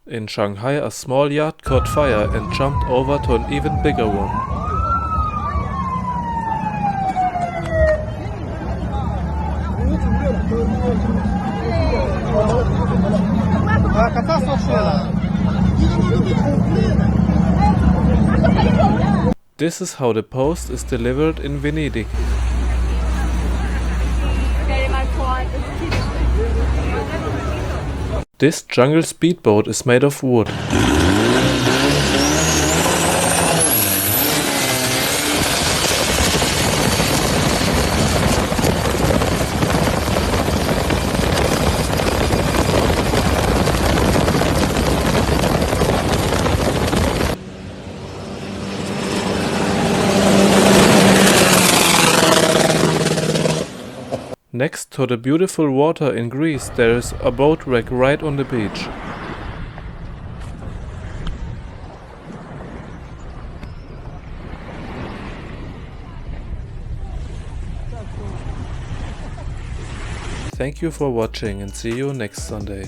In Shanghai, a small yacht caught fire and jumped over to an even bigger one. This is how the post is delivered in Venedig. This jungle speedboat is made of wood. Next to the beautiful water in Greece, there is a boat wreck right on the beach. Thank you for watching and see you next Sunday.